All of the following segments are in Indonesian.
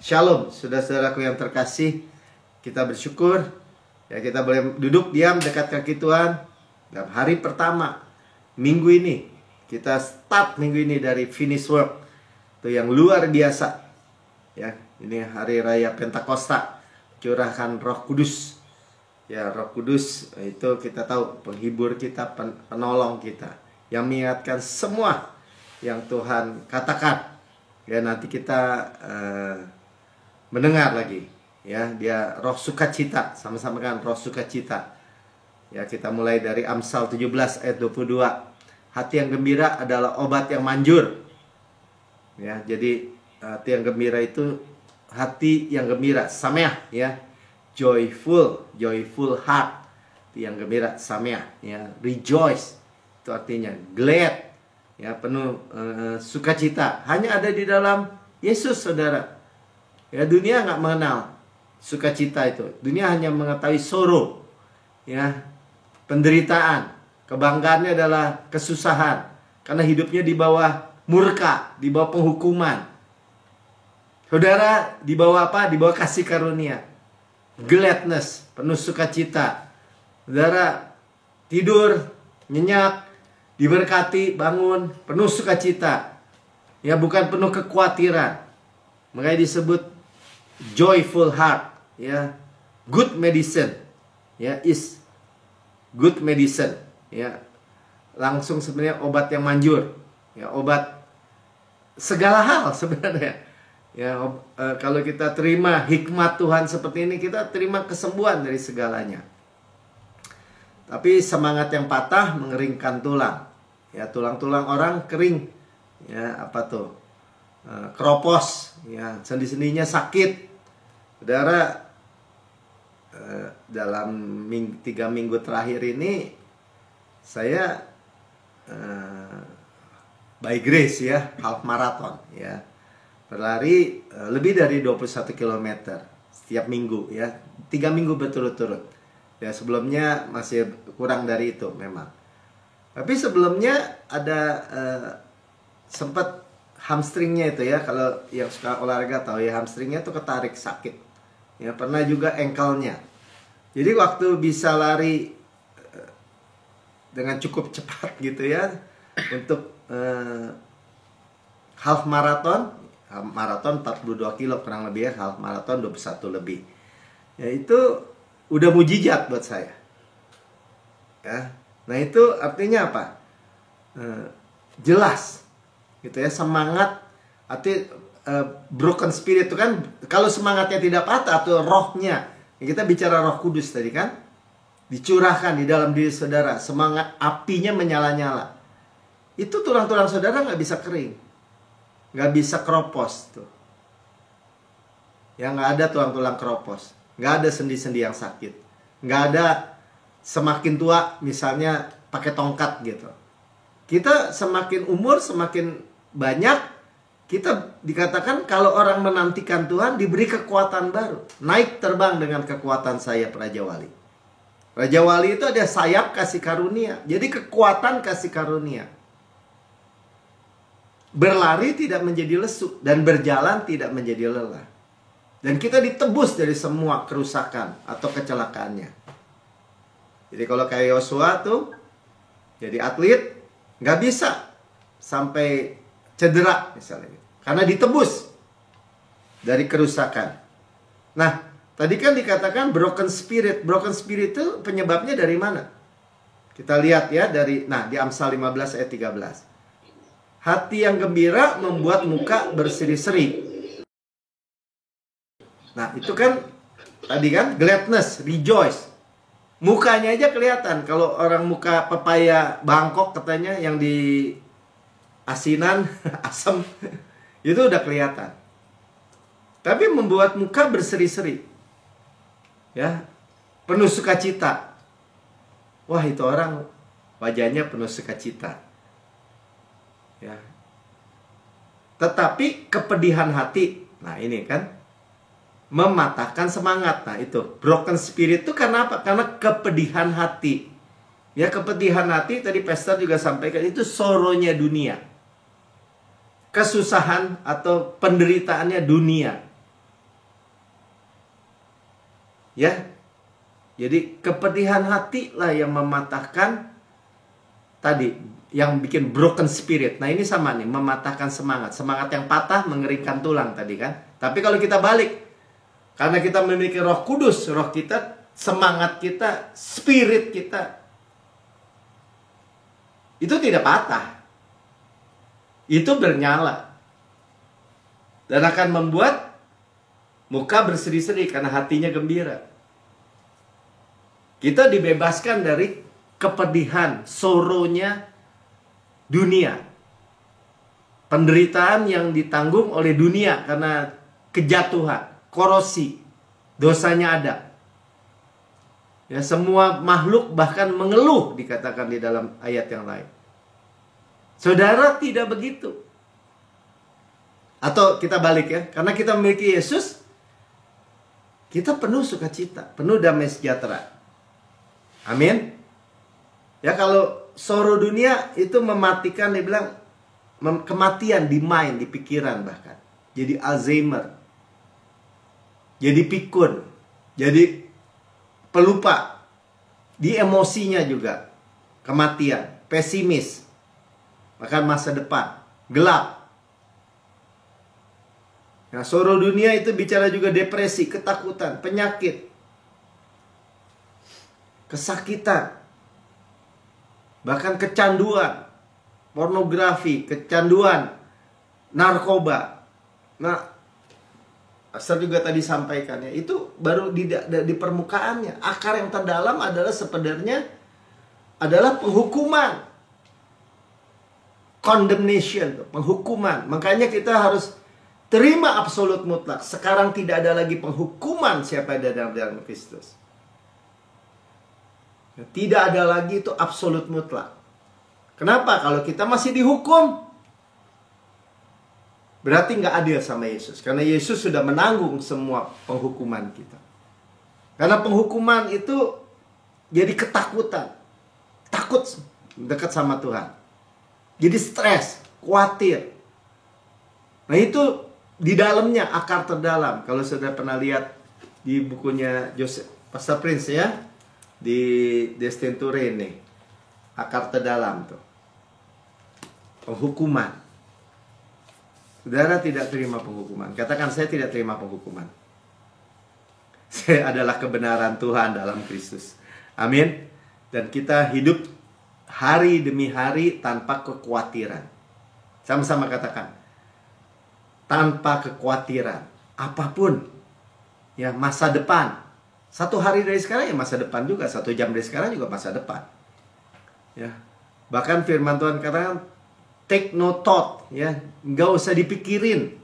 Shalom, saudara-saudaraku yang terkasih. Kita bersyukur ya kita boleh duduk diam dekat kaki Tuhan. Dan hari pertama minggu ini, kita start minggu ini dari finish work. Itu yang luar biasa. Ya, ini hari raya Pentakosta, curahkan Roh Kudus. Ya, Roh Kudus itu kita tahu penghibur kita, penolong kita, yang mengingatkan semua yang Tuhan katakan. Ya, nanti kita mendengar lagi. Ya, dia roh sukacita, sama-sama kan roh sukacita. Ya, kita mulai dari Amsal 17 ayat 22. Hati yang gembira adalah obat yang manjur. Ya, jadi hati yang gembira itu hati yang gembira, sameah ya. Joyful heart. Hati yang gembira, sameah ya. Rejoice itu artinya glad ya, penuh sukacita. Hanya ada di dalam Yesus, saudara. Ya, dunia nggak mengenal sukacita itu. Dunia hanya mengetahui sorrow, ya, penderitaan. Kebanggaannya adalah kesusahan, karena hidupnya di bawah murka, di bawah penghukuman. Saudara, di bawah apa? Di bawah kasih karunia. Gladness, penuh sukacita. Saudara, tidur, nyenyak, diberkati, bangun, penuh sukacita. Ya, bukan penuh kekhawatiran. Makanya disebut joyful heart, ya. Good medicine, ya, is good medicine, ya. Langsung sebenarnya obat yang manjur, ya, obat segala hal sebenarnya. Ya, kalau kita terima hikmat Tuhan seperti ini, kita terima kesembuhan dari segalanya. Tapi semangat yang patah mengeringkan tulang. Ya, tulang-tulang orang kering. Ya, apa tuh? Keropos, ya, sendi-sendinya sakit. Saudara, dalam 3 minggu terakhir ini saya by grace ya, half marathon ya. Berlari lebih dari 21 km setiap minggu ya. 3 minggu berturut-turut. Ya, sebelumnya masih kurang dari itu memang. Tapi sebelumnya ada sempat hamstringnya itu ya, kalau yang suka olahraga tahu ya, hamstringnya tuh ketarik sakit. Ya, pernah juga ankle-nya. Jadi waktu bisa lari dengan cukup cepat gitu ya, untuk half marathon 42 kilo kurang lebih ya, half marathon 21 lebih. Ya, itu udah mujizat buat saya. Ya. Nah, itu artinya apa? Jelas gitu ya, semangat. Arti broken spirit itu kan, kalau semangatnya tidak patah atau rohnya, ya, kita bicara Roh Kudus tadi kan, dicurahkan di dalam diri saudara, semangat apinya menyala-nyala. Itu tulang-tulang saudara nggak bisa kering, nggak bisa keropos tuh. Ya, nggak ada tulang-tulang keropos, nggak ada sendi-sendi yang sakit, nggak ada semakin tua misalnya pakai tongkat gitu. Kita semakin umur, semakin banyak, kita dikatakan kalau orang menantikan Tuhan diberi kekuatan baru. Naik terbang dengan kekuatan sayap Raja Wali. Raja Wali itu ada sayap kasih karunia. Jadi kekuatan kasih karunia. Berlari tidak menjadi lesu, dan berjalan tidak menjadi lelah. Dan kita ditebus dari semua kerusakan atau kecelakaannya. Jadi kalau kayak Yosua tuh jadi atlet, nggak bisa sampai cedera misalnya, karena ditebus dari kerusakan. Nah, tadi kan dikatakan broken spirit. Broken spirit itu penyebabnya dari mana? Kita lihat ya, di Amsal 15 ayat 13. Hati yang gembira membuat muka berseri-seri. Nah, itu kan tadi kan gladness, rejoice. Mukanya aja kelihatan. Kalau orang muka pepaya Bangkok katanya yang di asinan, asam, itu udah kelihatan. Tapi membuat muka berseri-seri. Ya, penuh sukacita. Wah, itu orang wajahnya penuh sukacita. Ya. Tetapi kepedihan hati, nah ini kan mematahkan semangat. Nah, itu broken spirit itu karena apa? Karena kepedihan hati. Ya, kepedihan hati tadi pastor juga sampaikan, itu sorrow-nya dunia. Kesusahan atau penderitaannya dunia. Ya. Jadi kepedihan hati lah yang mematahkan tadi, yang bikin broken spirit. Nah ini sama nih, mematahkan semangat. Semangat yang patah mengeringkan tulang tadi kan. Tapi kalau kita balik, karena kita memiliki Roh Kudus, roh kita, semangat kita, spirit kita, itu tidak patah. Itu bernyala. Dan akan membuat muka berseri-seri karena hatinya gembira. Kita dibebaskan dari kepedihan, sorrow-nya dunia. Penderitaan yang ditanggung oleh dunia karena kejatuhan, korosi, dosanya ada. Ya, semua makhluk bahkan mengeluh, dikatakan di dalam ayat yang lain. Saudara tidak begitu. Atau kita balik ya, karena kita memiliki Yesus, kita penuh sukacita, penuh damai sejahtera. Amin. Ya, kalau sorrow dunia itu mematikan, dibilang kematian di mind, di pikiran bahkan. Jadi Alzheimer. Jadi pikun. Jadi pelupa. Di emosinya juga kematian, pesimis, bahkan masa depan gelap. Nah, sorrow dunia itu bicara juga depresi, ketakutan, penyakit, kesakitan, bahkan kecanduan, pornografi, kecanduan, narkoba. Nah, Pastor juga tadi sampaikan ya, itu baru di permukaannya. Akar yang terdalam adalah sebenarnya adalah penghukuman, condemnation, penghukuman. Makanya kita harus terima absolut mutlak. Sekarang tidak ada lagi penghukuman siapa yang ada dalam Kristus. Tidak ada lagi itu absolut mutlak. Kenapa? Kalau kita masih dihukum, berarti nggak adil sama Yesus. Karena Yesus sudah menanggung semua penghukuman kita. Karena penghukuman itu jadi ketakutan. Takut dekat sama Tuhan. Jadi stres, khawatir. Nah itu di dalamnya akar terdalam. Kalau sudah pernah lihat di bukunya Joseph, Pastor Prince ya, di Destin Turin nih, akar terdalam tuh, penghukuman. Saudara tidak terima penghukuman. Katakan, saya tidak terima penghukuman. Saya adalah kebenaran Tuhan dalam Kristus. Amin. Dan kita hidup hari demi hari tanpa kekhawatiran. Sama-sama katakan, tanpa kekhawatiran apapun. Ya, masa depan. Satu hari dari sekarang ya masa depan juga. 1 jam dari sekarang juga masa depan. Ya. Bahkan firman Tuhan katakan, take no thought, ya, nggak usah dipikirin.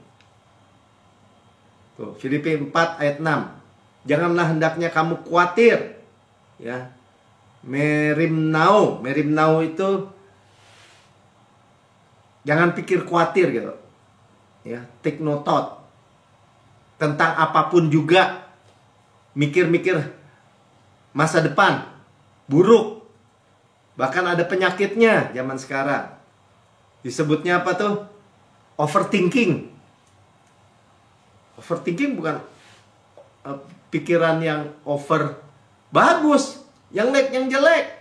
Tuh, Filipi 4 ayat 6. Janganlah hendaknya kamu khawatir, ya. Merimnau itu jangan pikir khawatir gitu. Ya, take no thought. Tentang apapun juga, mikir-mikir masa depan buruk. Bahkan ada penyakitnya zaman sekarang. Disebutnya apa tuh? Overthinking. Overthinking bukan pikiran yang over bagus, yang jelek.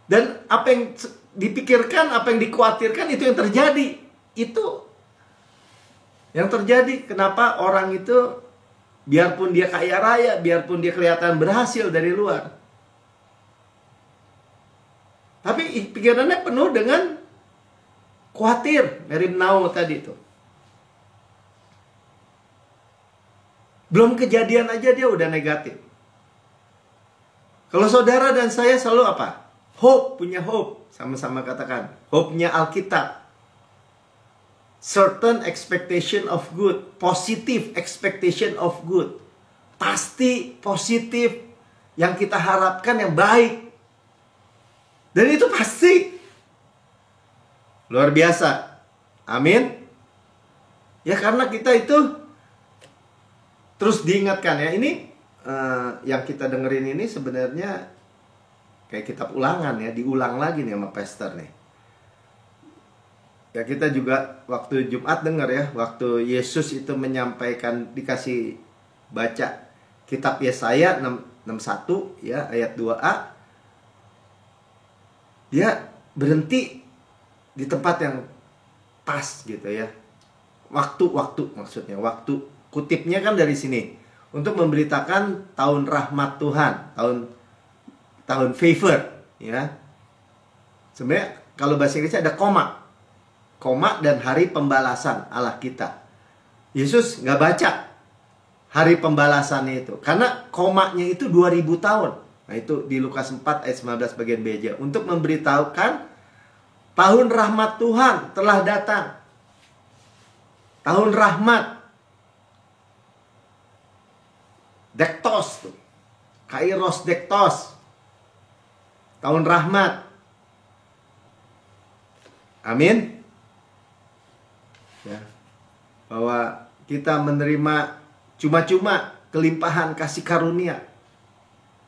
Dan apa yang dipikirkan, apa yang dikhawatirkan, itu yang terjadi. Itu yang terjadi. Kenapa orang itu, biarpun dia kaya raya, biarpun dia kelihatan berhasil dari luar, tapi pikirannya penuh dengan khawatir, merimnau tadi itu. Belum kejadian aja dia udah negatif. Kalau saudara dan saya selalu apa? Hope, punya hope. Sama-sama katakan, hope-nya Alkitab. Certain expectation of good, positive expectation of good. Pasti positif, yang kita harapkan yang baik. Dan itu pasti. Luar biasa. Amin. Ya, karena kita itu terus diingatkan ya. Ini yang kita dengerin ini sebenarnya kayak kitab ulangan ya. Diulang lagi nih sama pastor nih. Ya, kita juga waktu Jumat dengar ya, waktu Yesus itu menyampaikan, dikasih baca kitab Yesaya 61 ya ayat 2a, dia berhenti di tempat yang pas gitu ya. Waktu maksudnya, waktu kutipnya kan dari sini untuk memberitakan tahun rahmat Tuhan, tahun favor ya. Sebenarnya kalau bahasa Inggrisnya ada koma dan hari pembalasan Allah kita. Yesus nggak baca hari pembalasannya itu karena komanya itu 2000 tahun. Nah itu di Lukas 4 ayat 19 bagian B aja, untuk memberitahukan tahun rahmat Tuhan telah datang. Tahun rahmat. Dektos tuh. Kairos dektos. Tahun rahmat. Amin. Ya. Bahwa kita menerima cuma-cuma kelimpahan kasih karunia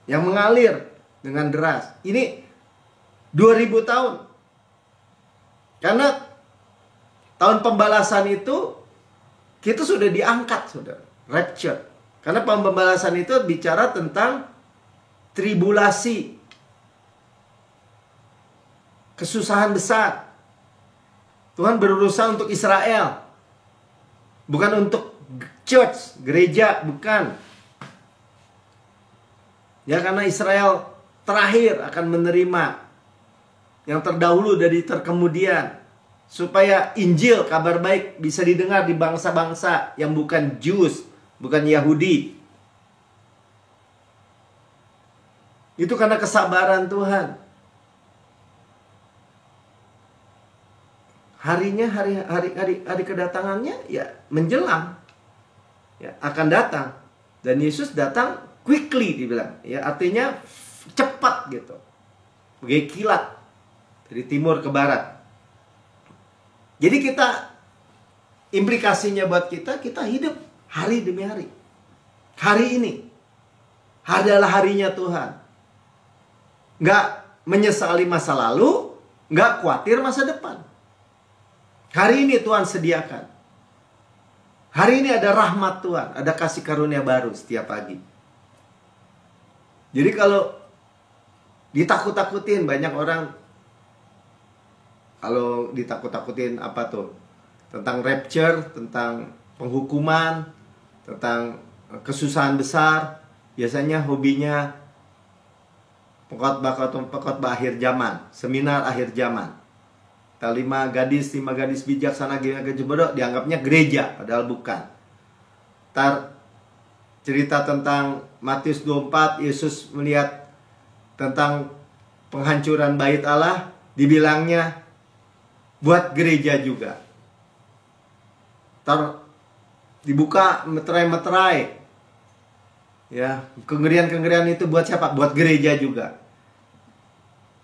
yang mengalir dengan deras. Ini 2000 tahun. Karena tahun pembalasan itu kita sudah diangkat, saudara. Rapture. Karena pembalasan itu bicara tentang tribulasi, kesusahan besar. Tuhan berurusan untuk Israel, bukan untuk church, gereja, bukan. Ya, karena Israel terakhir akan menerima yang terdahulu dari terkemudian, supaya Injil, kabar baik, bisa didengar di bangsa-bangsa yang bukan Jews, bukan Yahudi. Itu karena kesabaran Tuhan. Harinya, hari kedatangannya ya menjelang, ya akan datang. Dan Yesus datang quickly, dibilang, ya artinya cepat gitu, bagai kilat dari timur ke barat. Jadi kita, implikasinya buat kita hidup hari demi hari. Hari ini adalah harinya Tuhan. Nggak menyesali masa lalu, nggak khawatir masa depan. Hari ini Tuhan sediakan. Hari ini ada rahmat Tuhan, ada kasih karunia baru setiap pagi. Jadi kalau ditakut-takutin, banyak orang kalau ditakut-takutin apa tuh? Tentang rapture, tentang penghukuman, tentang kesusahan besar, biasanya hobinya pengkhotbah akhir zaman, seminar akhir zaman. 5 gadis bijaksana gajah bodoh dianggapnya gereja, padahal bukan. Cerita tentang Matius 24, Yesus melihat tentang penghancuran bait Allah, dibilangnya buat gereja juga. Dibuka meterai-meterai. Ya, kengerian-kengerian itu buat siapa? Buat gereja juga.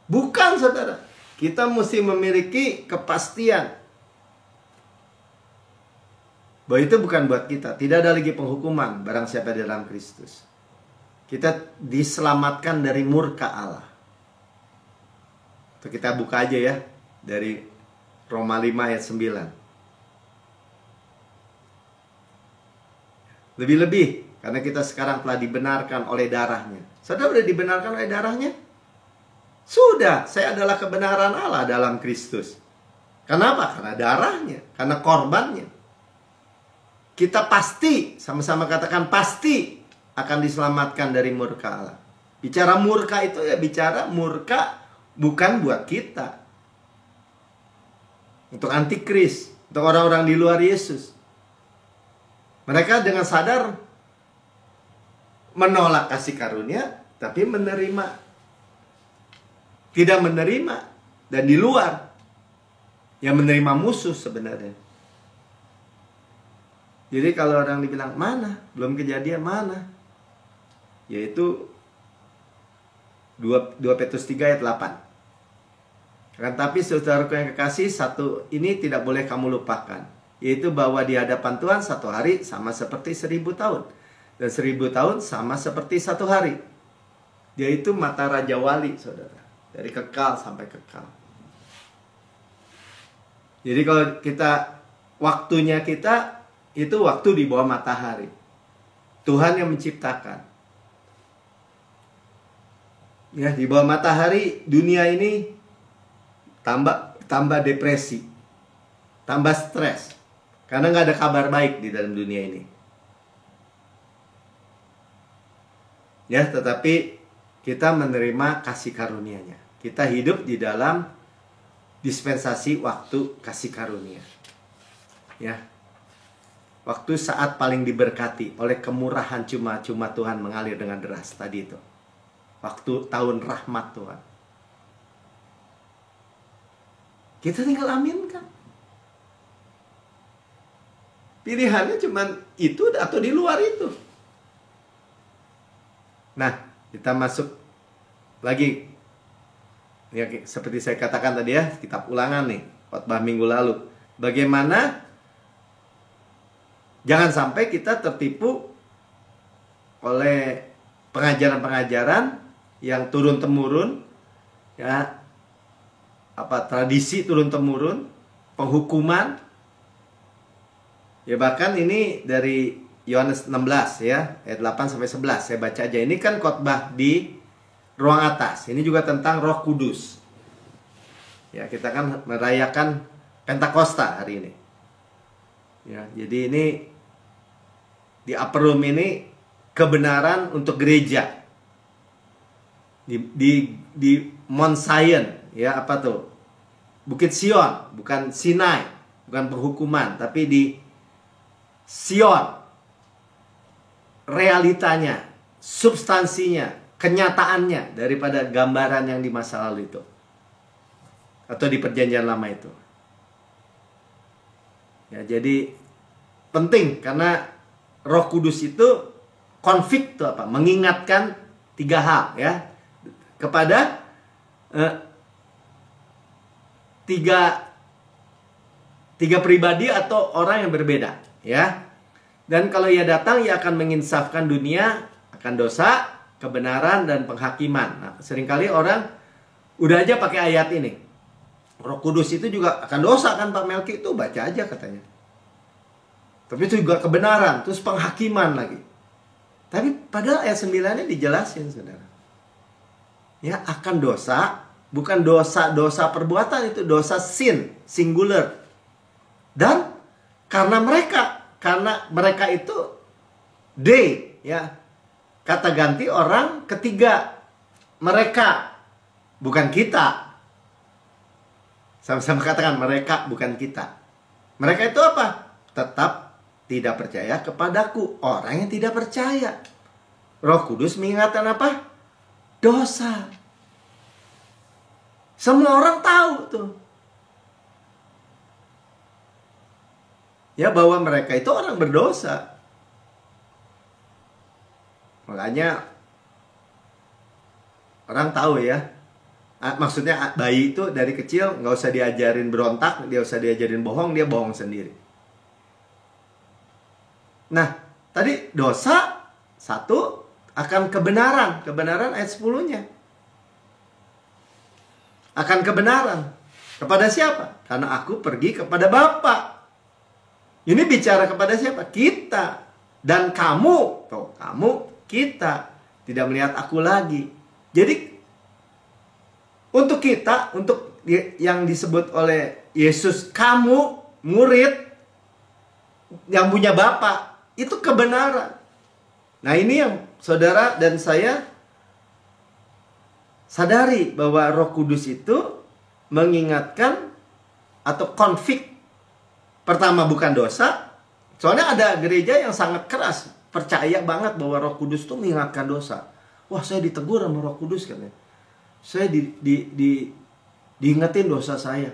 Bukan, saudara. Kita mesti memiliki kepastian bahwa itu bukan buat kita. Tidak ada lagi penghukuman barang siapa di dalam Kristus. Kita diselamatkan dari murka Allah. Itu kita buka aja ya, dari Roma 5 ayat 9. Lebih-lebih karena kita sekarang telah dibenarkan oleh darahnya. Saudara sudah dibenarkan oleh darahnya? Sudah, saya adalah kebenaran Allah dalam Kristus. Kenapa? Karena darahnya, karena korbannya. Kita pasti, sama-sama katakan pasti akan diselamatkan dari murka Allah. Bicara murka itu ya bicara murka bukan buat kita. Untuk antikris, untuk orang-orang di luar Yesus. Mereka dengan sadar menolak kasih karunia, tapi tidak menerima, dan di luar yang menerima musuh sebenarnya. Jadi kalau orang dibilang mana, belum kejadian mana, yaitu 2 Petrus 3 ayat 8. Akan tapi saudaraku yang kekasih, satu ini tidak boleh kamu lupakan, yaitu bahwa di hadapan Tuhan satu hari sama seperti 1000 tahun, dan 1000 tahun sama seperti satu hari. Yaitu mata Raja Wali, saudara. Dari kekal sampai kekal. Jadi kalau waktunya kita itu waktu di bawah matahari. Tuhan yang menciptakan. Ya, di bawah matahari dunia ini tambah depresi, tambah stres, karena nggak ada kabar baik di dalam dunia ini. Ya, tetapi kita menerima kasih karunia-Nya. Kita hidup di dalam dispensasi waktu kasih karunia. Ya. Waktu saat paling diberkati oleh kemurahan cuma-cuma Tuhan mengalir dengan deras tadi itu. Waktu tahun rahmat Tuhan. Kita tinggal aminkan. Pilihannya cuma itu atau di luar itu. Nah, kita masuk lagi. Ya, seperti saya katakan tadi ya, kitab Ulangan nih, khotbah minggu lalu. Bagaimana jangan sampai kita tertipu oleh pengajaran-pengajaran yang turun-temurun, ya, tradisi turun-temurun, penghukuman. Ya, bahkan ini dari Yohanes 16 ya, ayat 8 sampai 11. Saya baca aja. Ini kan khotbah di ruang atas. Ini juga tentang Roh Kudus. Ya, kita kan merayakan Pentakosta hari ini. Ya, jadi ini di upper room ini kebenaran untuk gereja. Di Mount Zion, ya, apa tuh? Bukit Sion, bukan Sinai, bukan penghukuman, tapi di Sion. Realitanya, substansinya, kenyataannya daripada gambaran yang di masa lalu itu. Atau di perjanjian lama itu. Ya, jadi penting karena Roh Kudus itu konflik tuh apa? Mengingatkan 3 hal ya. Kepada tiga pribadi atau orang yang berbeda ya. Dan kalau ia datang, ia akan menginsafkan dunia akan dosa, kebenaran, dan penghakiman. Nah, seringkali orang udah aja pakai ayat ini. Roh Kudus itu juga akan dosa kan Pak Melki, itu baca aja katanya. Tapi itu juga kebenaran, terus penghakiman lagi. Tapi padahal ayat 9-nya dijelasin, saudara. Ya, akan dosa, bukan dosa perbuatan, itu dosa sin, singular. Dan karena mereka itu they, ya. Kata ganti orang ketiga. Mereka, bukan kita. Sama-sama katakan mereka, bukan kita. Mereka itu apa? Tetap tidak percaya kepadaku. Orang yang tidak percaya. Roh Kudus mengingatkan apa? Dosa. Semua orang tahu tuh. Ya, bahwa mereka itu orang berdosa. Makanya orang tahu ya. Maksudnya bayi itu dari kecil nggak usah diajarin berontak, dia usah diajarin bohong, dia bohong sendiri. Nah, tadi dosa satu akan kebenaran. Kebenaran ayat 10-nya. Akan kebenaran. Kepada siapa? Karena aku pergi kepada Bapa. Ini bicara kepada siapa? Kita. Dan kamu. Tuh, kamu, kita. Tidak melihat aku lagi. Jadi, untuk kita, untuk yang disebut oleh Yesus, kamu, murid, yang punya Bapa, itu kebenaran. Nah, ini yang saudara dan saya sadari bahwa Roh Kudus itu mengingatkan atau konflik. Pertama, bukan dosa. Soalnya ada gereja yang sangat keras, percaya banget bahwa Roh Kudus itu mengingatkan dosa. Wah, saya ditegur sama Roh Kudus katanya. Saya diingetin dosa saya.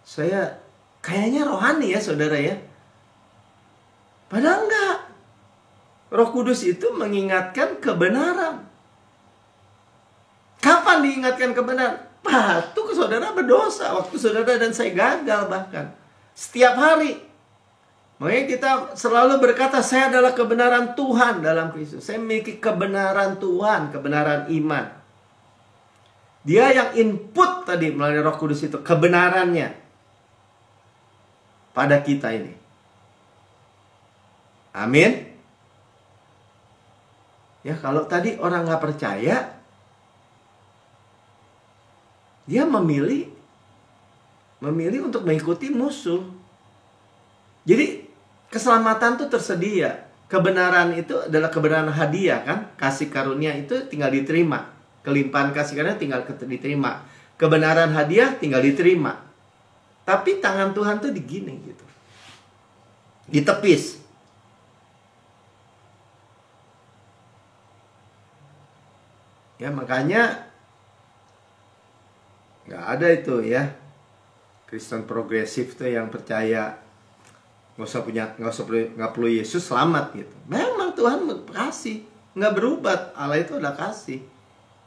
Saya kayaknya rohani ya, saudara ya. Padahal enggak. Roh Kudus itu mengingatkan kebenaran. Kapan diingatkan kebenaran? Waktu saudara berdosa, waktu saudara dan saya gagal bahkan. Setiap hari. Makanya kita selalu berkata, saya adalah kebenaran Tuhan dalam Kristus. Saya memiliki kebenaran Tuhan, kebenaran iman. Dia yang input tadi melalui Roh Kudus itu, kebenarannya pada kita ini. Amin. Ya, kalau tadi orang nggak percaya, Dia memilih untuk mengikuti musuh. Jadi keselamatan itu tersedia. Kebenaran itu adalah kebenaran hadiah kan. Kasih karunia itu tinggal diterima. Kelimpahan kasih karunia tinggal diterima. Kebenaran hadiah tinggal diterima. Tapi tangan Tuhan tuh digini gitu. Ditepis. Ya makanya nggak ada itu ya Kristen progresif tuh yang percaya nggak perlu Yesus selamat gitu. Memang Tuhan kasih, nggak berubah. Allah itu udah kasih.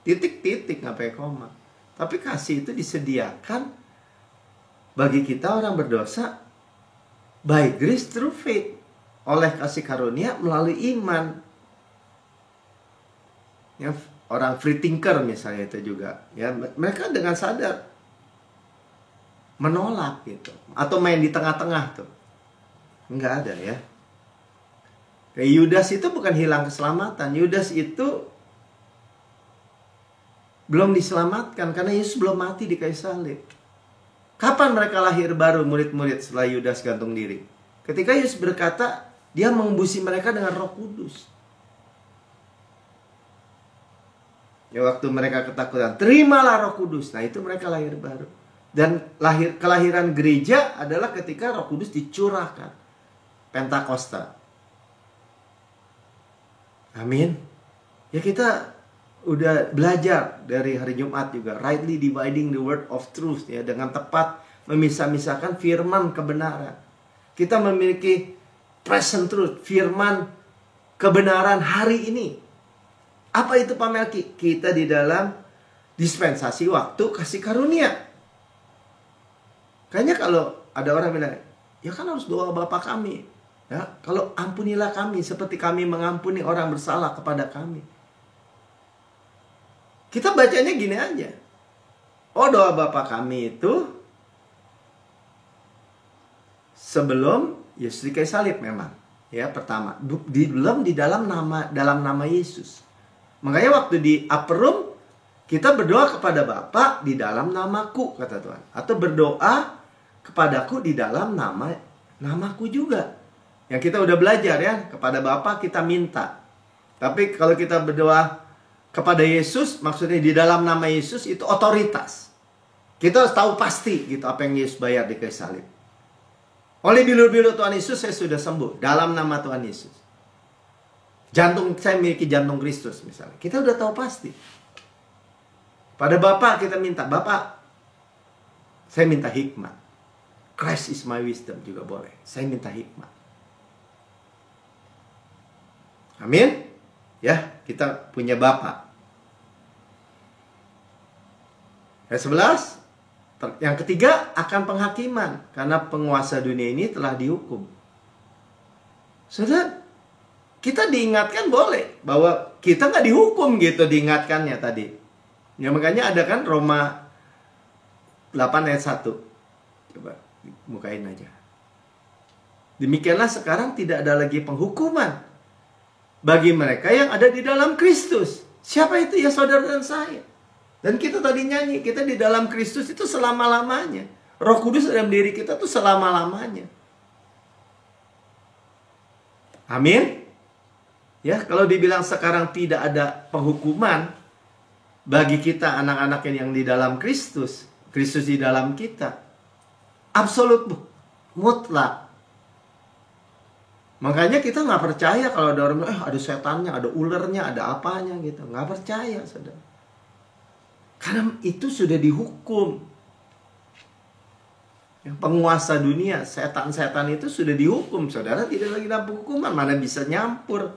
Titik-titik nggak pakai koma. Tapi kasih itu disediakan bagi kita orang berdosa by grace through faith, oleh kasih karunia melalui iman. Ya, orang free thinker misalnya itu juga ya, mereka dengan sadar menolak gitu, atau main di tengah-tengah tuh. Nggak ada ya. Kayak Yudas itu bukan hilang keselamatan. Yudas itu belum diselamatkan karena Yesus belum mati di kayu salib. Kapan mereka lahir baru murid-murid setelah Yudas gantung diri? Ketika Yesus berkata, dia mengembusi mereka dengan Roh Kudus. Ya, waktu mereka ketakutan, terimalah Roh Kudus. Nah, itu mereka lahir baru. Dan kelahiran gereja adalah ketika Roh Kudus dicurahkan. Pentakosta. Amin. Ya, kita udah belajar dari hari Jumat juga, rightly dividing the word of truth ya, dengan tepat memisah-misahkan firman kebenaran. Kita memiliki present truth, firman kebenaran hari ini. Apa itu Pak Melki? Kita di dalam dispensasi waktu kasih karunia. Kayaknya kalau ada orang bilang, ya kan harus doa Bapa kami. Ya, kalau ampunilah kami seperti kami mengampuni orang bersalah kepada kami. Kita bacanya gini aja. Oh, doa Bapa kami itu sebelum Yesus di kayu salib memang. Ya, pertama, belum di dalam nama Yesus. Makanya waktu di upper room kita berdoa kepada Bapa di dalam namaku, kata Tuhan. Atau berdoa kepadaku di dalam namaku juga. Yang kita udah belajar ya, kepada Bapa kita minta. Tapi kalau kita berdoa kepada Yesus, maksudnya di dalam nama Yesus, itu otoritas. Kita harus tahu pasti gitu apa yang Yesus bayar di kayu salib. Oleh bilur-bilur Tuhan Yesus saya sudah sembuh dalam nama Tuhan Yesus. Jantung saya memiliki jantung Kristus misalnya. Kita udah tahu pasti. Pada Bapa kita minta, Bapa, saya minta hikmat. Christ is my wisdom juga boleh. Saya minta hikmat. Amin. Ya, kita punya Bapa. Ayat 11. Yang ketiga, akan penghakiman. Karena penguasa dunia ini telah dihukum. Saudara, kita diingatkan boleh bahwa kita nggak dihukum gitu, diingatkannya tadi. Ya makanya ada kan Roma 8 ayat 1. Coba bukain aja. Demikianlah sekarang tidak ada lagi penghukuman bagi mereka yang ada di dalam Kristus. Siapa itu? Ya saudara dan saya. Dan kita tadi nyanyi, kita di dalam Kristus itu selama-lamanya. Roh Kudus dalam diri kita itu selama-lamanya. Amin. Ya, kalau dibilang sekarang tidak ada penghukuman bagi kita anak-anak yang di dalam Kristus, Kristus di dalam kita, absolut, mutlak. Makanya kita nggak percaya kalau ada orang ada setannya, ada ulernya, ada apanya gitu. Nggak percaya, saudara. Karena itu sudah dihukum. Yang penguasa dunia, setan-setan itu sudah dihukum, saudara. Tidak lagi dalam hukuman, mana bisa nyampur.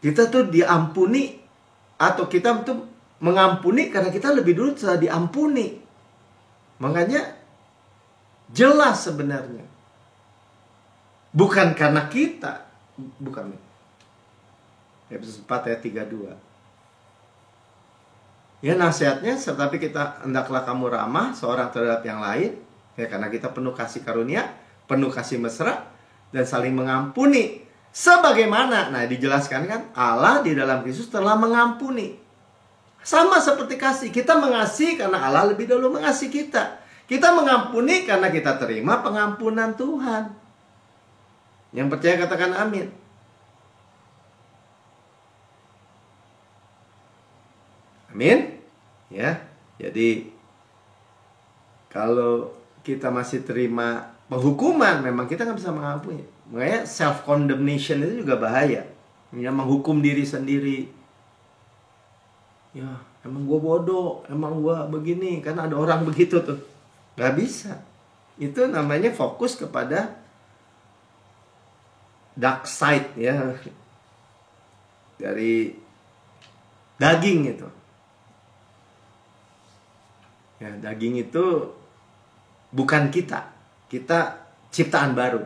Kita tuh diampuni, atau kita tuh mengampuni karena kita lebih dulu sudah diampuni. Makanya jelas sebenarnya. Bukan karena kita. Bukan. Efesus 4 ayat 32. Ya, nasihatnya, tetapi kita hendaklah kamu ramah seorang terhadap yang lain. Ya, karena kita penuh kasih karunia, penuh kasih mesra, dan saling mengampuni. Sebagaimana, nah dijelaskan kan, Allah di dalam Kristus telah mengampuni. Sama seperti kasih. Kita mengasihi karena Allah lebih dahulu mengasihi kita. Kita mengampuni karena kita terima pengampunan Tuhan. Yang percaya katakan amin. Amin. Ya. Jadi kalau kita masih terima penghukuman, memang kita nggak bisa mengampuni. Makanya self condemnation itu juga bahaya. Ya, menghukum diri sendiri. Ya, emang gue bodoh, emang gue begini. Karena ada orang begitu tuh. Gak bisa. Itu namanya fokus kepada dark side ya. Dari daging itu. Ya, daging itu bukan kita. Kita ciptaan baru.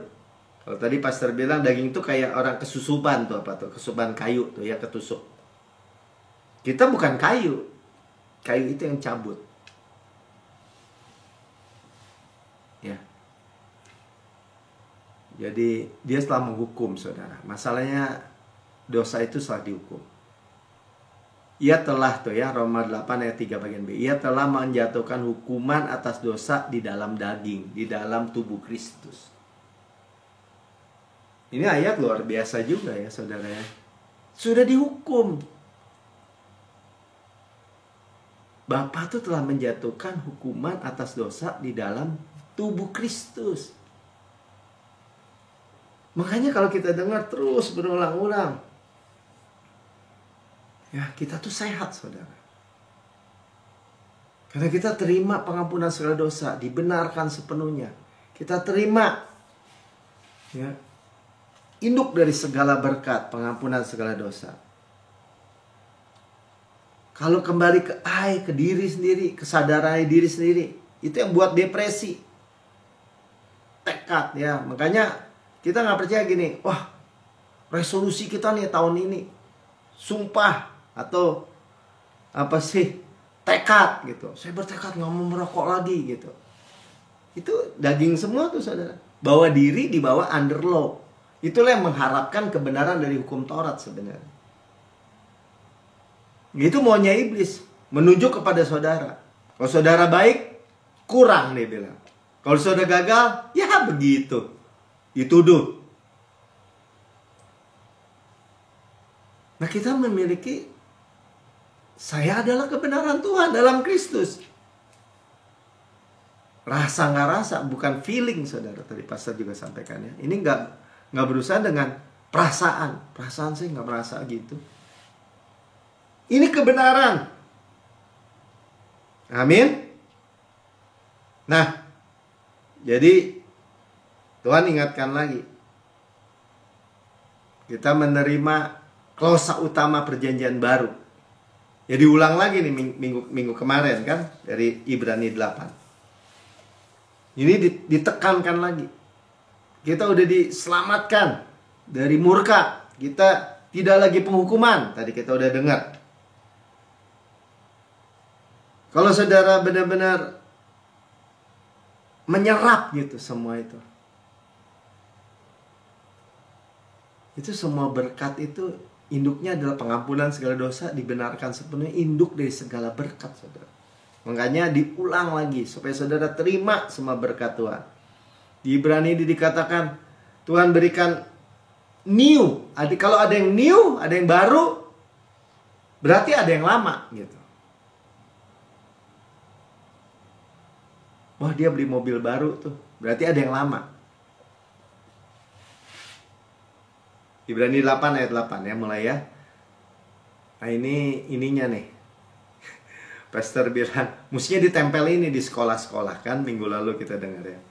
Kalau tadi pastor bilang daging itu kayak orang kesusupan tuh, apa tuh? Kesusupan kayu tuh ya, ketusuk. Kita bukan kayu. Kayu itu yang cabut. Ya. Jadi dia telah menghukum, saudara. Masalahnya dosa itu telah dihukum. Ia telah tuh ya, Roma 8 ayat 3 bagian B. Ia telah menjatuhkan hukuman atas dosa di dalam daging, di dalam tubuh Kristus. Ini ayat luar biasa juga ya, saudara ya. Sudah dihukum. Bapa tuh telah menjatuhkan hukuman atas dosa di dalam tubuh Kristus. Makanya kalau kita dengar terus berulang-ulang, ya, kita tuh sehat, saudara. Karena kita terima pengampunan segala dosa, dibenarkan sepenuhnya. Kita terima, ya, induk dari segala berkat, pengampunan segala dosa. Kalau kembali ke diri sendiri, kesadaran diri sendiri, itu yang buat depresi. Tekad, ya. Makanya kita nggak percaya gini, wah, resolusi kita nih tahun ini, sumpah, atau apa sih, tekad gitu, saya bertekad nggak mau merokok lagi gitu. Itu daging semua tuh, saudara. Bawa diri di bawah under law. Itulah yang mengharapkan kebenaran dari hukum Taurat sebenarnya. Itu maunya iblis, menuju kepada saudara. Kalau saudara baik, kurang dia bilang. Kalau saudara gagal, ya begitu, dituduh. Nah, kita memiliki, saya adalah kebenaran Tuhan dalam Kristus. Rasa nggak rasa, bukan feeling, saudara. Tadi pastor juga sampaikan ya. Ini nggak berusaha dengan perasaan. Perasaan saya nggak merasa gitu. Ini kebenaran. Amin. Nah, jadi Tuhan ingatkan lagi. Kita menerima klausa utama perjanjian baru. Ya, diulang lagi nih minggu kemarin kan, dari Ibrani 8. Ini ditekankan lagi. Kita udah diselamatkan dari murka. Kita tidak lagi penghukuman. Tadi kita udah dengar. Kalau saudara benar-benar menyerap gitu semua itu. Itu semua berkat itu induknya adalah pengampunan segala dosa, dibenarkan sepenuhnya, induk dari segala berkat, saudara. Makanya diulang lagi supaya saudara terima semua berkat Tuhan. Di Ibrani ini dikatakan Tuhan berikan new. Kalau ada yang new, ada yang baru, berarti ada yang lama gitu. Wah, dia beli mobil baru tuh, berarti ada yang lama. Ibrani 8 ayat 8 ya, mulai ya. Nah, ininya nih. Pastor bilang, mestinya ditempel ini di sekolah-sekolah kan, minggu lalu kita dengar ya.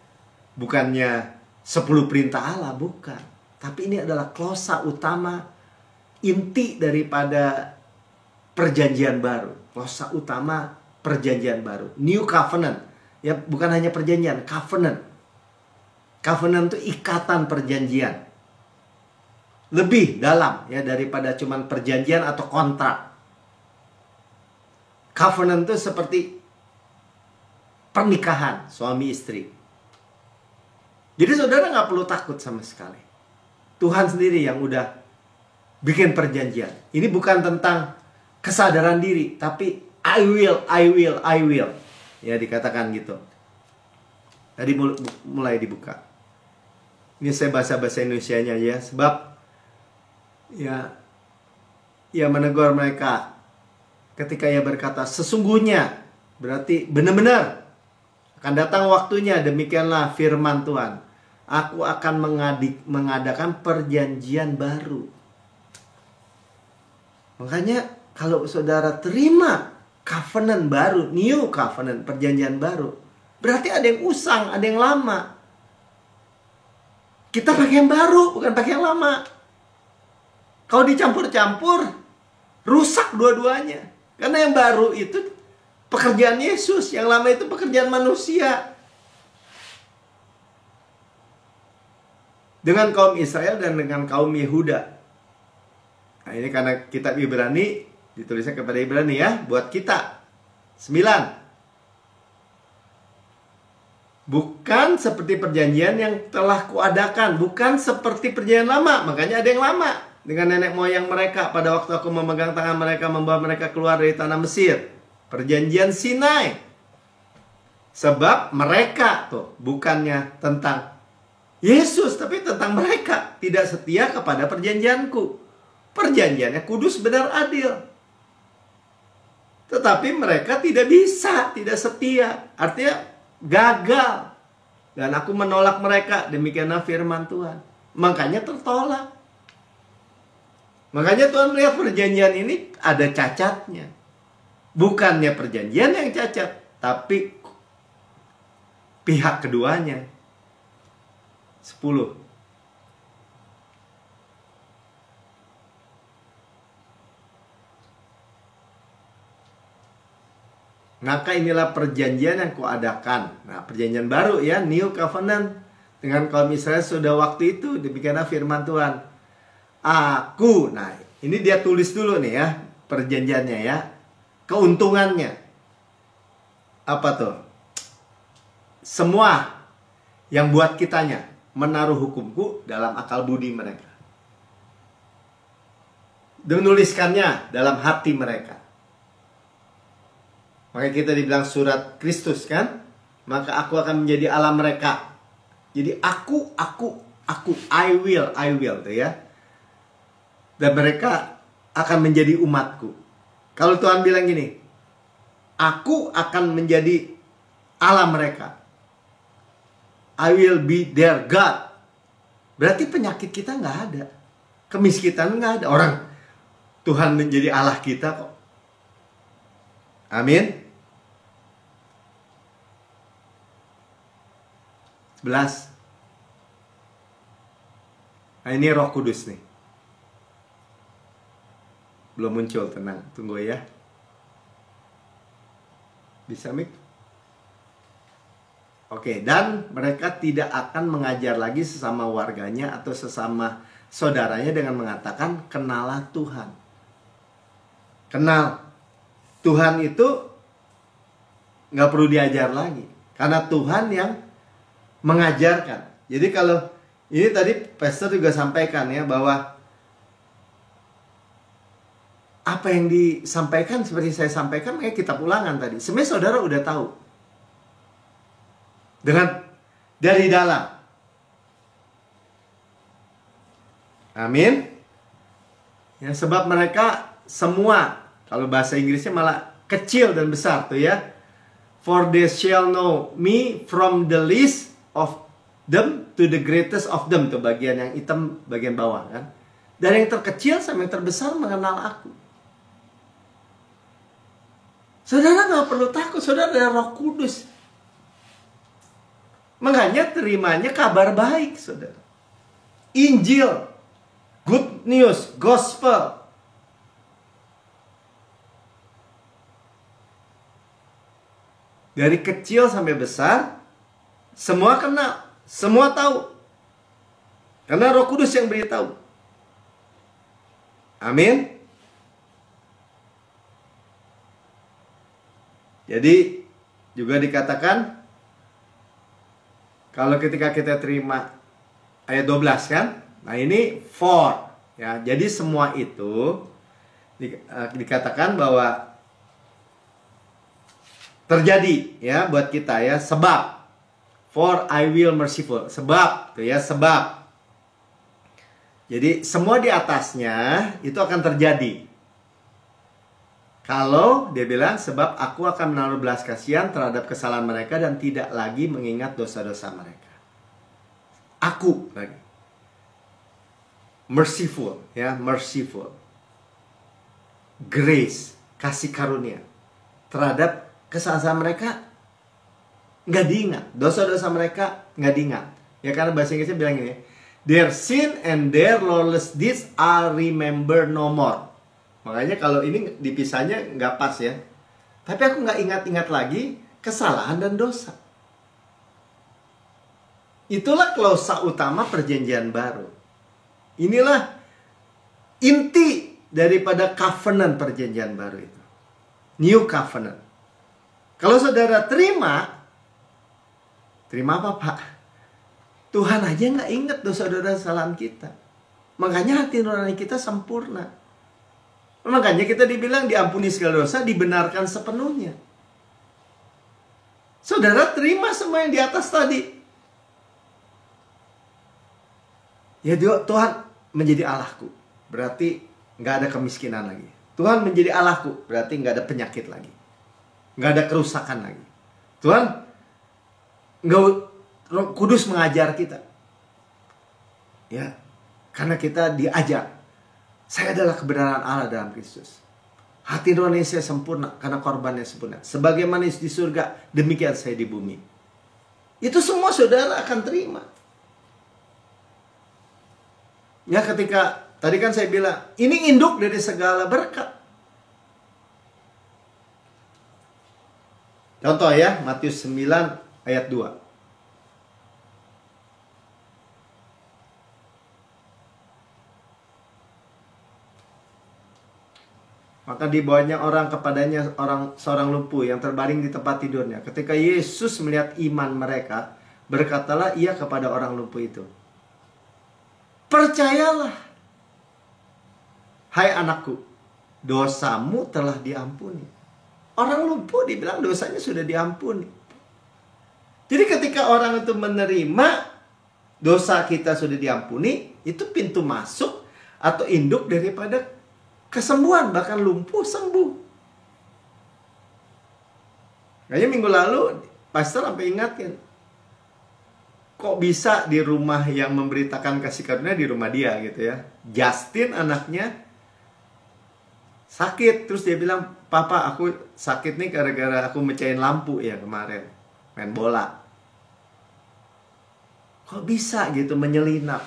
Bukannya 10 perintah Allah, bukan. Tapi ini adalah klausa utama, inti daripada perjanjian baru. Klausa utama perjanjian baru. New covenant. Ya, bukan hanya perjanjian, covenant. Covenant itu ikatan perjanjian. Lebih dalam ya daripada cuman perjanjian atau kontrak. Covenant itu seperti pernikahan suami istri. Jadi saudara nggak perlu takut sama sekali. Tuhan sendiri yang udah bikin perjanjian. Ini bukan tentang kesadaran diri, tapi I will. Ya, dikatakan gitu. Tadi mulai dibuka. Ini saya bahasa Indonesianya ya, sebab ya menegur mereka ketika ia berkata sesungguhnya, berarti benar-benar akan datang waktunya, demikianlah firman Tuhan. Aku akan mengadakan perjanjian baru. Makanya kalau saudara terima covenant baru, new covenant, perjanjian baru, berarti ada yang usang, ada yang lama. Kita pakai yang baru, bukan pakai yang lama. Kalau dicampur-campur, rusak dua-duanya. Karena yang baru itu pekerjaan Yesus, yang lama itu pekerjaan manusia. Dengan kaum Israel dan dengan kaum Yehuda. Nah, ini karena kitab Ibrani ditulisnya kepada Ibrani ya, buat kita. 9. Bukan seperti perjanjian yang telah kuadakan, bukan seperti perjanjian lama. Makanya ada yang lama dengan nenek moyang mereka pada waktu aku memegang tangan mereka, membawa mereka keluar dari tanah Mesir. Perjanjian Sinai. Sebab mereka tuh bukannya tentang Yesus, tapi tentang mereka tidak setia kepada perjanjianku. Perjanjiannya kudus, benar, adil. Tetapi mereka tidak bisa, tidak setia. Artinya gagal. Dan aku menolak mereka. Demikianlah firman Tuhan. Makanya tertolak. Makanya Tuhan melihat perjanjian ini ada cacatnya. Bukannya perjanjian yang cacat, tapi pihak keduanya. 10. Maka inilah perjanjian yang kuadakan. Nah, perjanjian baru ya, New Covenant dengan kaum Israel sudah waktu itu. Demikianlah firman Tuhan. Aku, nah ini dia tulis dulu nih ya, perjanjiannya ya. Keuntungannya. Apa tuh? Semua yang buat kitanya menaruh hukumku dalam akal budi mereka. Menuliskannya dalam hati mereka. Maka kita dibilang surat Kristus kan? Maka aku akan menjadi Allah mereka. Jadi aku, I will tuh ya. Dan mereka akan menjadi umatku. Kalau Tuhan bilang gini, aku akan menjadi Allah mereka. I will be their God. Berarti penyakit kita nggak ada. Kemiskinan nggak ada. Orang Tuhan menjadi Allah kita kok. Amin. 11. Nah, ini Roh Kudus nih. Belum muncul, tenang, tunggu ya. Bisa, Mik? Oke, dan mereka tidak akan mengajar lagi sesama warganya atau sesama saudaranya dengan mengatakan, kenalah Tuhan. Kenal. Tuhan itu nggak perlu diajar lagi. Karena Tuhan yang mengajarkan. Jadi kalau ini tadi Pastor juga sampaikan ya, bahwa apa yang disampaikan seperti saya sampaikan kayak kitab Ulangan tadi. Sebenarnya saudara udah tahu. Dari dalam. Amin. Ya, sebab mereka semua, kalau bahasa Inggrisnya malah kecil dan besar tuh ya. For they shall know me from the least of them to the greatest of them. Tuh bagian yang hitam bagian bawah kan. Dari yang terkecil sampai yang terbesar mengenal aku. Saudara gak perlu takut, saudara ada Roh Kudus. Makanya terimanya kabar baik, saudara. Injil, good news, gospel. Dari kecil sampai besar, semua kenal, semua tahu. Karena Roh Kudus yang beritahu. Amin. Jadi juga dikatakan, kalau ketika kita terima ayat 12 kan, nah ini for ya. Jadi semua itu dikatakan bahwa terjadi ya buat kita ya, sebab for I will merciful, sebab tuh ya, sebab. Jadi semua di atasnya itu akan terjadi kalau dia bilang, sebab aku akan menaruh belas kasihan terhadap kesalahan mereka dan tidak lagi mengingat dosa-dosa mereka. Aku lagi merciful ya, merciful, grace, kasih karunia terhadap kesalahan mereka nggak diingat, dosa-dosa mereka nggak diingat ya, karena bahasa Inggrisnya bilang ini, their sin and their lawless deeds are remembered no more. Makanya kalau ini dipisahnya nggak pas ya, tapi aku nggak ingat-ingat lagi kesalahan dan dosa. Itulah klausa utama perjanjian baru. Inilah inti daripada covenant perjanjian baru itu, new covenant. Kalau saudara terima apa Pak? Tuhan aja nggak ingat dosa-dosa kesalahan kita. Makanya hati nurani kita sempurna. Makanya kita dibilang diampuni segala dosa, dibenarkan sepenuhnya. Saudara terima semua yang di atas tadi. Ya Tuhan menjadi Allahku, berarti nggak ada kemiskinan lagi. Tuhan menjadi Allahku, berarti nggak ada penyakit lagi, nggak ada kerusakan lagi. Tuhan nggak, Roh Kudus mengajar kita, ya, karena kita diajar. Saya adalah kebenaran Allah dalam Kristus. Hati nurani saya sempurna karena korbannya sempurna. Sebagaimana di surga, demikian saya di bumi. Itu semua saudara akan terima. Ya, ketika tadi kan saya bilang, ini induk dari segala berkat. Contoh ya, Matius 9 ayat 2. Maka dibawanya orang kepadanya seorang lumpuh yang terbaring di tempat tidurnya. Ketika Yesus melihat iman mereka, berkatalah ia kepada orang lumpuh itu, percayalah, hai anakku, dosamu telah diampuni. Orang lumpuh dibilang dosanya sudah diampuni. Jadi ketika orang itu menerima dosa kita sudah diampuni, itu pintu masuk atau induk daripada kesembuhan, bahkan lumpuh sembuh. Kayaknya minggu lalu pastor sampai ingatin, kok bisa di rumah yang memberitakan kasih karunia di rumah dia gitu ya. Justin anaknya sakit, terus dia bilang, papa aku sakit nih gara-gara aku mecahin lampu ya kemarin main bola. Kok bisa gitu menyelinap?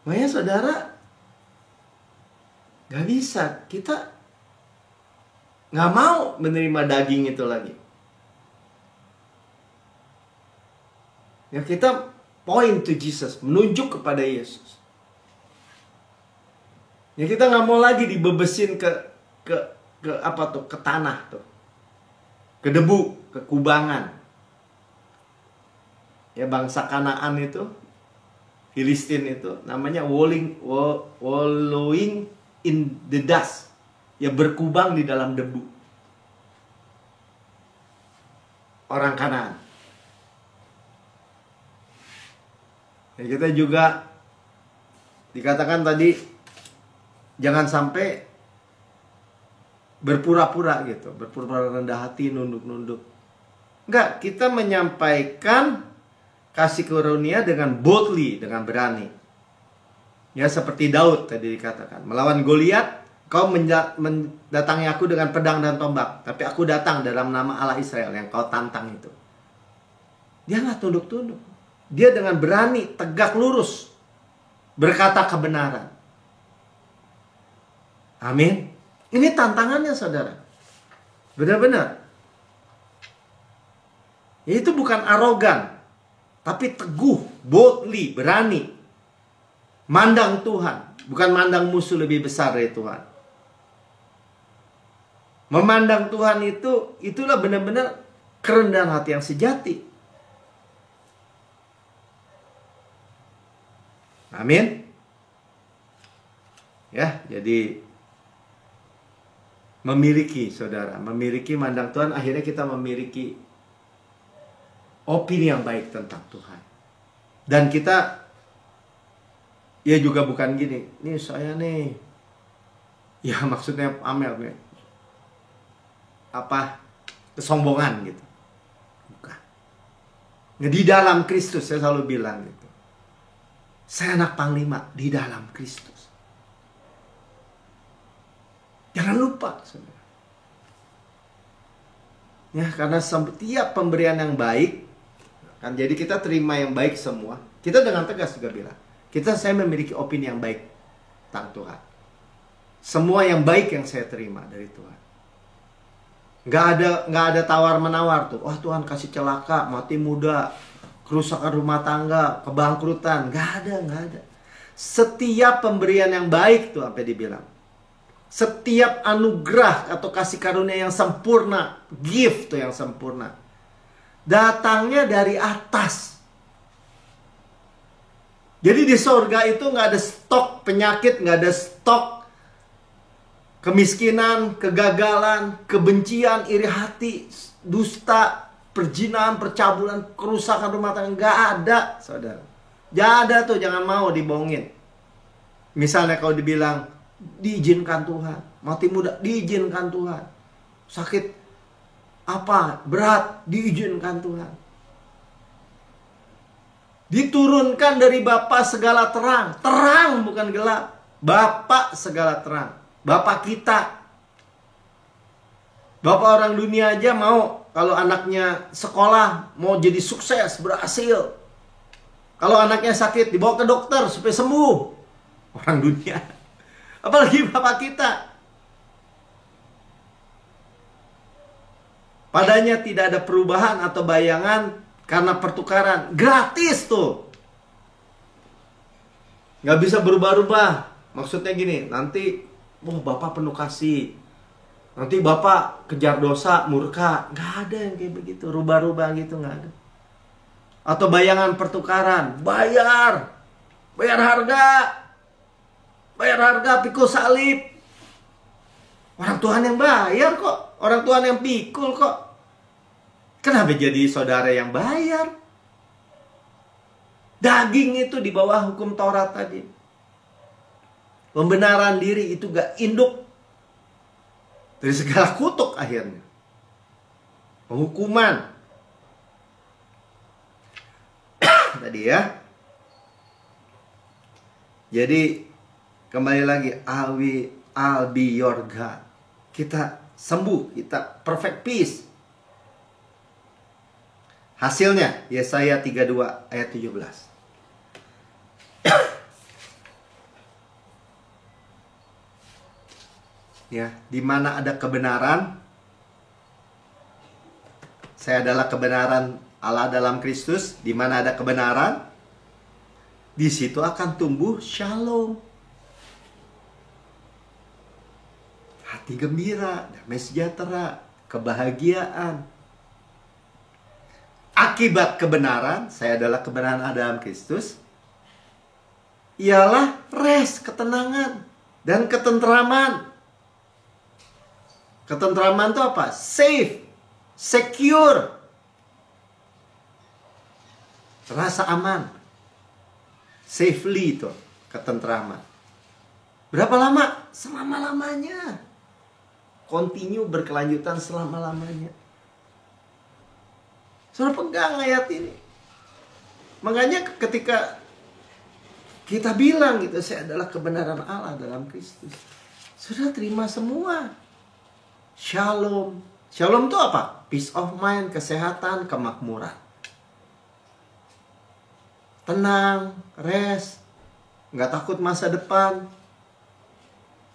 Makanya saudara, gak bisa, kita gak mau menerima daging itu lagi. Ya, kita point to Jesus, menunjuk kepada Yesus. Ya, kita gak mau lagi dibebesin ke apa tuh, ke tanah tuh, ke debu, ke kubangan. Ya, bangsa Kanaan itu, Filistin itu namanya wallowing in the dust, ya, berkubang di dalam debu. Orang Kanaan. Ya, kita juga dikatakan tadi, jangan sampai berpura-pura gitu, berpura-pura rendah hati, nunduk-nunduk. Enggak, kita menyampaikan kasih karunia dengan boldly, dengan berani. Ya, seperti Daud tadi dikatakan, melawan Goliat, kau mendatangi aku dengan pedang dan tombak, tapi aku datang dalam nama Allah Israel yang kau tantang itu. Dia nggak tunduk-tunduk. Dia dengan berani, tegak lurus, berkata kebenaran. Amin. Ini tantangannya saudara. Benar-benar. Itu bukan arogan, tapi teguh, boldly, berani. Mandang Tuhan, bukan mandang musuh lebih besar dari Tuhan. Memandang Tuhan itulah benar-benar kerendahan hati yang sejati. Amin. Ya, jadi memiliki, saudara, memiliki mandang Tuhan, akhirnya kita memiliki opini yang baik tentang Tuhan. Dan kita, ya juga bukan gini, nih saya nih, ya maksudnya Amel nih, apa, kesombongan gitu. Bukan. Di dalam Kristus, saya selalu bilang gitu. Saya anak panglima di dalam Kristus. Jangan lupa, saudara. Ya, karena setiap pemberian yang baik, kan, jadi kita terima yang baik semua. Kita dengan tegas juga bilang, saya memiliki opini yang baik tentang Tuhan. Semua yang baik yang saya terima dari Tuhan. Nggak ada tawar menawar tuh. Wah, Tuhan kasih celaka, mati muda, kerusakan rumah tangga, kebangkrutan. Nggak ada. Setiap pemberian yang baik tuh, apa dibilang, setiap anugerah atau kasih karunia yang sempurna, gift tuh yang sempurna, datangnya dari atas. Jadi di sorga itu nggak ada stok penyakit, nggak ada stok kemiskinan, kegagalan, kebencian, iri hati, dusta, perjinahan, percabulan, kerusakan rumah tangga. Nggak ada, saudara. Nggak ada tuh, jangan mau dibohongin. Misalnya kalau dibilang, diizinkan Tuhan, mati muda, diizinkan Tuhan, sakit apa, berat, diizinkan Tuhan. Diturunkan dari Bapa segala terang. Terang bukan gelap. Bapa segala terang. Bapa kita. Bapak orang dunia aja mau, kalau anaknya sekolah, mau jadi sukses, berhasil. Kalau anaknya sakit, dibawa ke dokter supaya sembuh. Orang dunia. Apalagi Bapak kita. Padanya tidak ada perubahan atau bayangan karena pertukaran. Gratis tuh. Nggak bisa berubah-ubah. Maksudnya gini, nanti, Bapak penuh kasih. Nanti Bapak kejar dosa, murka. Nggak ada yang kayak begitu. Rubah-rubah gitu, nggak ada. Atau bayangan pertukaran. Bayar harga. Bayar harga, pikul salib. Orang Tuhan yang bayar kok. Orang Tuhan yang pikul kok. Kenapa jadi saudara yang bayar? Daging itu di bawah hukum Taurat tadi. Pembenaran diri itu gak induk dari segala kutuk akhirnya. Penghukuman. Tadi ya. Jadi kembali lagi, I'll be your God. Kita sembuh, kita perfect peace. Hasilnya Yesaya 32 ayat 17. Ya, di mana ada kebenaran, saya adalah kebenaran Allah dalam Kristus. Di mana ada kebenaran, di situ akan tumbuh shalom. Hati gembira, damai sejahtera, kebahagiaan. Akibat kebenaran, saya adalah kebenaran dalam Kristus, ialah rest, ketenangan, dan ketentraman. Ketentraman itu apa? Safe, secure, rasa aman, safely itu ketentraman. Berapa lama? Selama-lamanya. Continue, berkelanjutan selama-lamanya. Saudara pegang ayat ini. Makanya ketika kita bilang gitu, saya adalah kebenaran Allah dalam Kristus, saudara terima semua. Shalom. Shalom itu apa? Peace of mind, kesehatan, kemakmuran. Tenang, rest, nggak takut masa depan,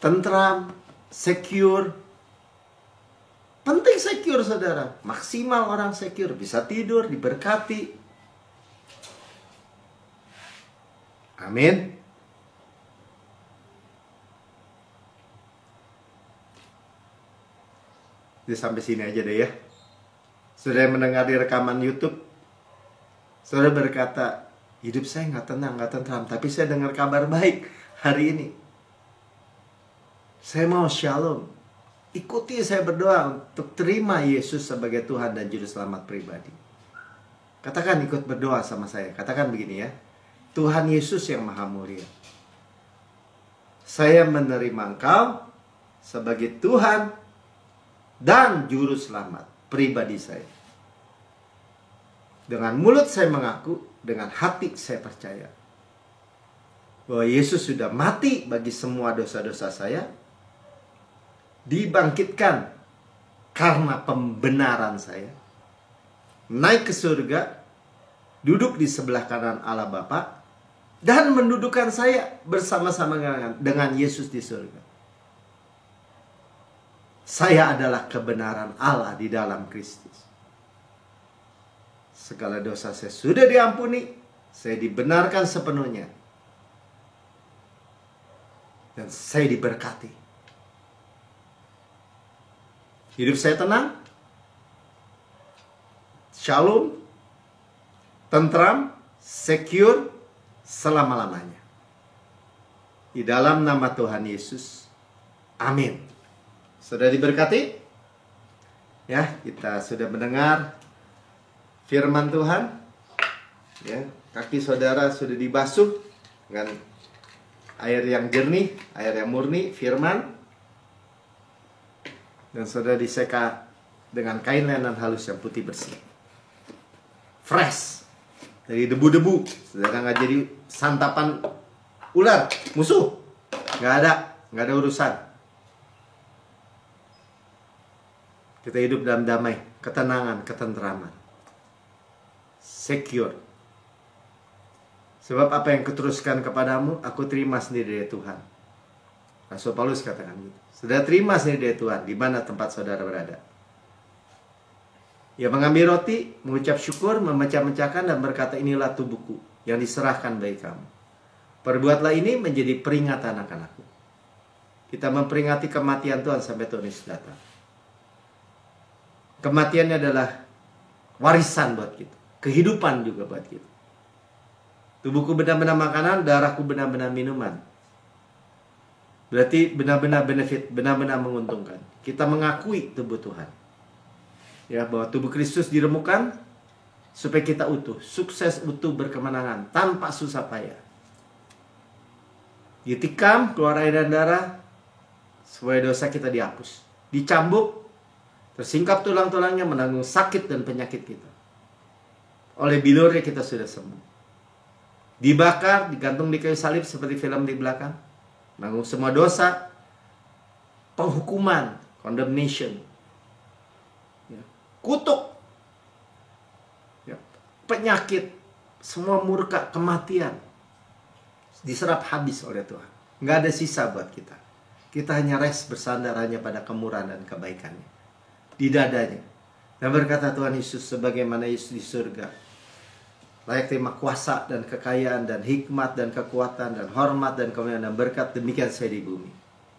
tentram, secure. Penting secure, saudara. Maksimal orang secure, bisa tidur, diberkati. Amin. Jadi sampai sini aja deh ya. Saudara mendengar di rekaman YouTube, saudara berkata, hidup saya nggak tenang, nggak tentram, tapi saya dengar kabar baik hari ini. Saya mau shalom. Ikuti saya berdoa untuk terima Yesus sebagai Tuhan dan Juru Selamat pribadi. Katakan ikut berdoa sama saya. Katakan begini ya. Tuhan Yesus yang Maha Mulia, saya menerima Engkau sebagai Tuhan dan Juru Selamat pribadi saya. Dengan mulut saya mengaku, dengan hati saya percaya bahwa Yesus sudah mati bagi semua dosa-dosa saya, dibangkitkan karena pembenaran saya, naik ke surga, duduk di sebelah kanan Allah Bapa, dan mendudukkan saya bersama-sama dengan Yesus di surga. Saya adalah kebenaran Allah di dalam Kristus. Segala dosa saya sudah diampuni, saya dibenarkan sepenuhnya, dan saya diberkati. Hidup saya tenang, shalom, tentram, secure, selama-lamanya. Di dalam nama Tuhan Yesus. Amin. Sudah diberkati? Ya, kita sudah mendengar firman Tuhan. Ya, kaki saudara sudah dibasuh dengan air yang jernih, air yang murni, firman. Dan saudara diseka dengan kain lenan halus yang putih bersih. Fresh. Dari debu-debu. Saudara nggak jadi santapan ular, musuh. Nggak ada urusan. Kita hidup dalam damai, ketenangan, ketentraman. Secure. Sebab apa yang kuteruskan kepadamu, aku terima sendiri dari Tuhan. Rasul Paulus katakan gitu. Saudara terima sendiri dari Tuhan di mana tempat saudara berada. Ia mengambil roti, mengucap syukur, memecah-mecahkan dan berkata, inilah tubuhku yang diserahkan bagi kamu. Perbuatlah ini menjadi peringatan akan aku. Kita memperingati kematian Tuhan sampai Tuhan Yesus datang. Kematiannya adalah warisan buat kita. Kehidupan juga buat kita. Tubuhku benar-benar makanan, darahku benar-benar minuman. Berarti benar-benar benefit, benar-benar menguntungkan. Kita mengakui tubuh Tuhan. Ya, bahwa tubuh Kristus diremukkan supaya kita utuh, sukses, utuh, berkemenangan tanpa susah payah. Ditikam, keluar air dan darah supaya dosa kita dihapus. Dicambuk, tersingkap tulang-tulangnya, menanggung sakit dan penyakit kita. Oleh bilurnya kita sudah sembuh. Dibakar, digantung di kayu salib seperti film di belakang. Menanggung semua dosa, penghukuman, condemnation, ya, kutuk, ya, penyakit, semua murka, kematian, diserap habis oleh Tuhan. Nggak ada sisa buat kita. Kita hanya rest, bersandar hanya pada kemurahan dan kebaikannya di dadanya. Dan berkata Tuhan Yesus, sebagaimana Yesus di surga layak terima kuasa dan kekayaan dan hikmat dan kekuatan dan hormat dan kemuliaan dan berkat, demikian saya di bumi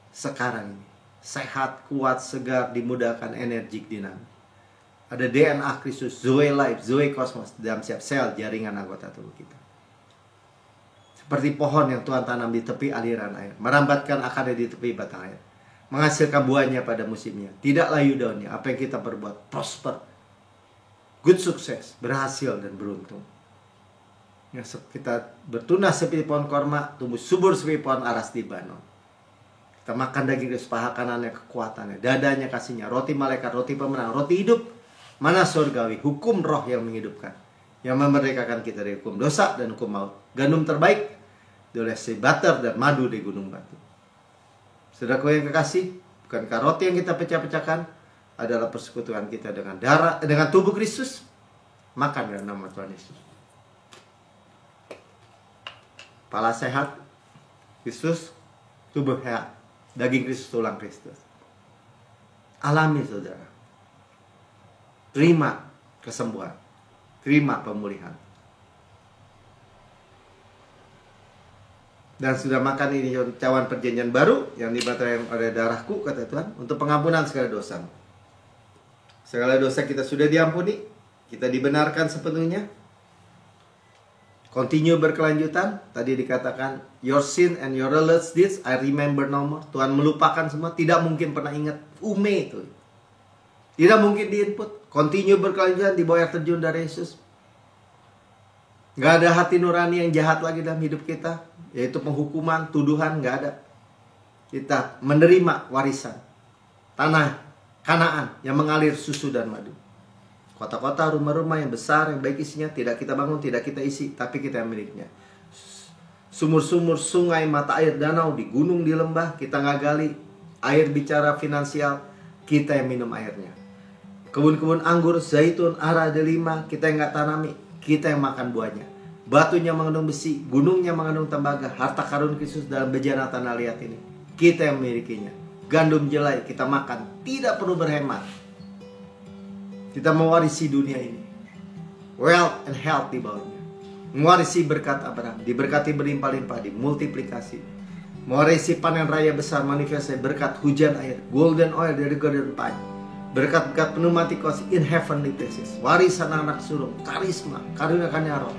sekarang ini, sehat, kuat, segar, dimudahkan, energik, dinamis. Ada DNA Kristus, Zoe Life, Zoe Kosmos dalam setiap sel jaringan anggota tubuh kita. Seperti pohon yang Tuhan tanam di tepi aliran air, merambatkan akarnya di tepi batang air, menghasilkan buahnya pada musimnya, tidak layu daunnya. Apa yang kita perbuat prosper, good sukses, berhasil dan beruntung. Ya, kita bertunas seperti pohon korma, tumbuh subur seperti pohon aras di Libanon. Kita makan daging Kristus, paha kanannya kekuatannya, dadanya kasihnya, roti malaikat, roti pemenang, roti hidup, mana surgawi, hukum roh yang menghidupkan, yang memerdekakan kita dari hukum dosa dan hukum maut. Gandum terbaik diolesi butter dan madu di gunung batu. Saudaraku yang kekasih, bukankah roti yang kita pecah-pecahkan adalah persekutuan kita dengan darah, dengan tubuh Kristus? Makan dalam nama Tuhan Yesus. Kepala sehat, Kristus, tubuh sehat, daging Kristus, tulang Kristus. Alami saudara. Terima kesembuhan, terima pemulihan. Dan sudah makan ini cawan perjanjian baru yang dibatalkan oleh darahku, kata Tuhan, untuk pengampunan segala dosa. Segala dosa kita sudah diampuni, kita dibenarkan sepenuhnya. Continue berkelanjutan. Tadi dikatakan, your sin and your lawless deeds I remember no more. Tuhan melupakan semua, tidak mungkin pernah ingat. Itu tidak mungkin diinput. Continue berkelanjutan di bawah air terjun dari Yesus. Gak ada hati nurani yang jahat lagi dalam hidup kita, yaitu penghukuman, tuduhan, gak ada. Kita menerima warisan tanah Kanaan yang mengalir susu dan madu. Kota-kota, rumah-rumah yang besar, yang baik isinya, tidak kita bangun, tidak kita isi, tapi kita yang miliknya. Sumur-sumur, sungai, mata air, danau, di gunung, di lembah, kita nggak gali. Air bicara finansial, kita yang minum airnya. Kebun-kebun anggur, zaitun, ara, delima, kita yang nggak tanami, kita yang makan buahnya. Batunya mengandung besi, gunungnya mengandung tembaga, harta karun Kristus dalam bejana tanah liat ini, kita yang memilikinya. Gandum jelai, kita makan, tidak perlu berhemat. Kita mewarisi dunia ini, wealth and health di bawahnya. Mewarisi berkat Abraham, diberkati berlimpah-limpah, dimultiplikasi. Mewarisi panen raya besar, manifestasi berkat hujan air, golden oil dari golden pine, berkat-berkat pneumatikos in heavenly places, warisan anak sulung, karisma, karunia roh.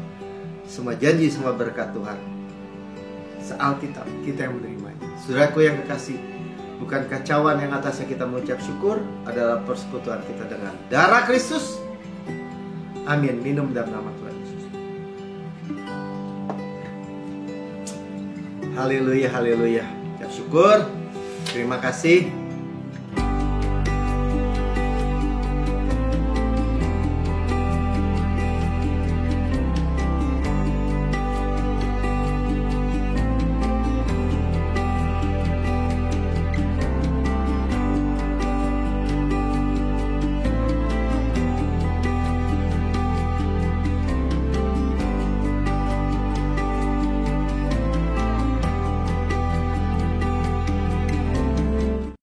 Semua janji, semua berkat Tuhan se-Alkitab, kita yang menerimanya. Saudaraku yang kekasih, bukan kacauan yang atasnya kita mengucap syukur adalah persekutuan kita dengan darah Kristus. Amin. Minum dalam nama Tuhan Yesus. Haleluya, haleluya. Ucap syukur. Terima kasih.